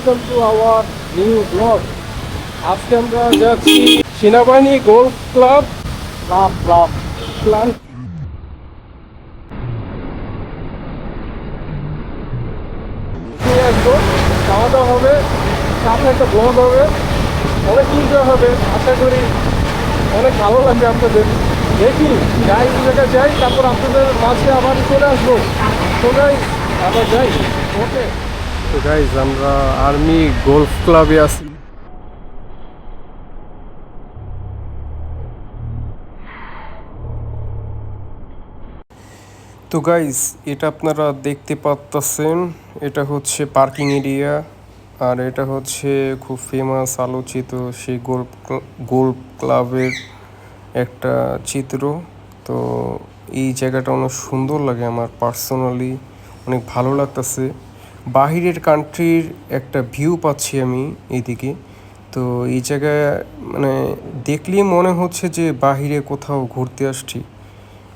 Welcome to our new blog. আজকে আমরা যাচ্ছি সেনাবাহিনী golf club club club club নিয়ে আসবো। খাওয়া দাওয়া হবে, সাথে একটা ব্লগ হবে, অনেক এনজয় হবে। আশা করি অনেক ভালো লাগবে আপনাদের। দেখি যাই জায়গায় যাই, তারপর আপনাদের মাঝে আবার চলে আসবো। তো গাইজ আমরা যাই। ওকে, তো গাইজ আমরা আর্মি গোল্ফ ক্লাবে আছি। তো গাইজ এটা আপনারা দেখতে পাচ্ছেন, এটা হচ্ছে পার্কিং এরিয়া। আর এটা হচ্ছে খুব ফেমাস আলোচিত সেই গোল্ফ ক্লাবের একটা চিত্র। তো এই জায়গাটা অনেক সুন্দর লাগে, আমার পার্সোনালি অনেক ভালো লাগতেছে। বাহিরের কান্ট্রির একটা ভিউ পাচ্ছি আমি এইদিকে। তো এই জায়গায় মানে দেখলেই মনে হচ্ছে যে বাহিরে কোথাও ঘুরতে আসছি,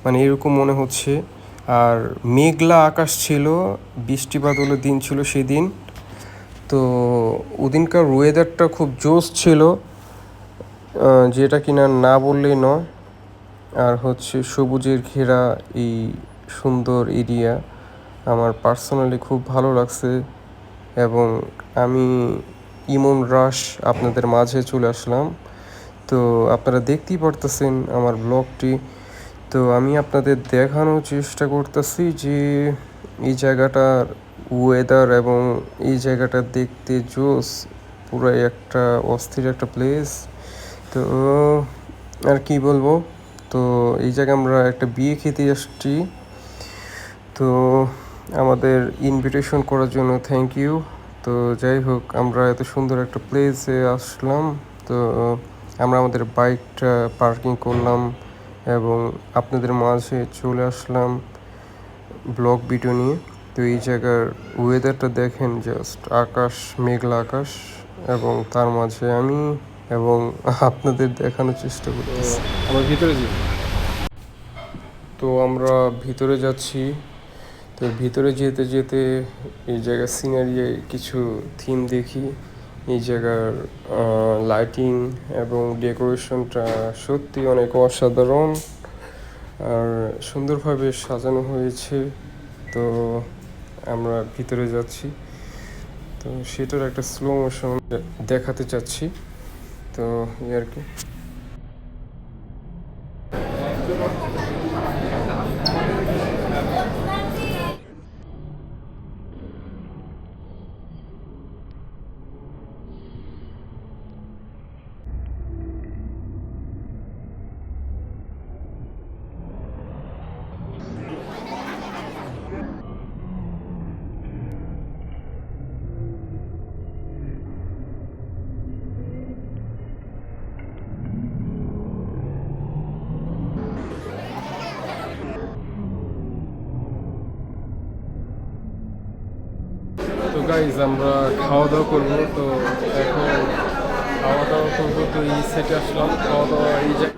মানে এরকম মনে হচ্ছে। আর মেঘলা আকাশ ছিল, বৃষ্টি বাদলের দিন ছিল সেদিন। তো ওদিনকার ওয়েদারটা খুব জোশ ছিল, যেটা কিনা না বললেই নয়। আর হচ্ছে সবুজের ঘেরা এই সুন্দর এরিয়া আমার পার্সোনালি খুব ভালো লাগছে। এবং আমি ইমন রাশ আপনাদের মাঝে চলে আসলাম। তো আপনারা দেখতেই পারতেছেন আমার ব্লগটি। তো আমি আপনাদের দেখানোর চেষ্টা করতেছি যে এই জায়গাটার ওয়েদার এবং এই জায়গাটা দেখতে জোস, পুরো একটা অস্থির একটা প্লেস। তো আর কি বলবো, তো এই জায়গায় আমরা একটা বিয়ে খেতে আসছি। তো আমাদের ইনভিটেশন করার জন্য থ্যাংক ইউ। তো যাই হোক, আমরা এত সুন্দর একটা প্লেসে আসলাম। তো আমরা আমাদের বাইকটা পার্কিং করলাম এবং আপনাদের মাঝে চলে আসলাম ব্লগ ভিডিও নিয়ে। তো এই জায়গার ওয়েদারটা দেখেন, জাস্ট আকাশ, মেঘলা আকাশ, এবং তার মাঝে আমি এবং আপনাদের দেখানোর চেষ্টা করতেছি। আমরা ভিতরে যাই। তো আমরা ভিতরে যাচ্ছি। তো ভিতরে যেতে যেতে এই জায়গার সিনারি কিছু থিম দেখি। এই জায়গার লাইটিং এবং ডেকোরেশনটা সত্যি অনেক অসাধারণ আর সুন্দরভাবে সাজানো হয়েছে। তো আমরা ভিতরে যাচ্ছি, তো সেটার একটা স্লো মোশন দেখাতে চাচ্ছি। তো এই আর কি। তো গাইজ আমরা খাওয়া দাওয়া করবো। তো এখন খাওয়া দাওয়া করবো, তো এই সেটে আসলাম খাওয়া দাওয়া এই জায়গায়।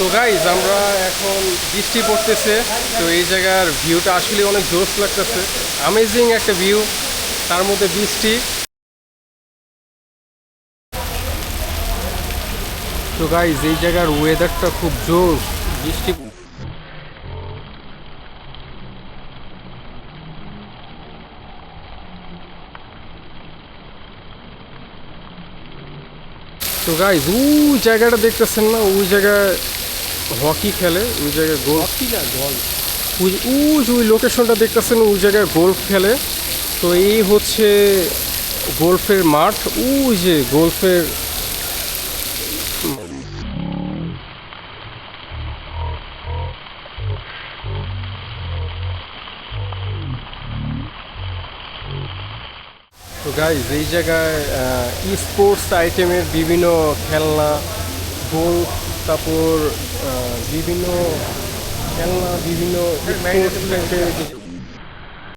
তো গাইজ আমরা এখন বৃষ্টি পড়তেছে। তো এই জায়গার ভিউটা আসলে অনেক জোশ লাগতেছে, অ্যামেজিং একটা ভিউ, তার মধ্যে বৃষ্টি। তো গাইজ এই জায়গার ওয়েদারটা খুব জোশ, বৃষ্টি। তো গাইজ ওই জায়গাটা দেখতেছেন না, ওই জায়গায় হকি খেলে, ওই জায়গায় গোল, হকি না, ওই লোকেশনটা দেখতেছেন, ওই জায়গায় গোল্ফ খেলে। তো এই হচ্ছে গোল্ফের মাঠ, ওই যে গোল্ফের। তো গাইজ এই জায়গায় স্পোর্টস আইটেমের বিভিন্ন খেলনা, গোল্ফ, তারপর বিভিন্ন খেলনা, বিভিন্ন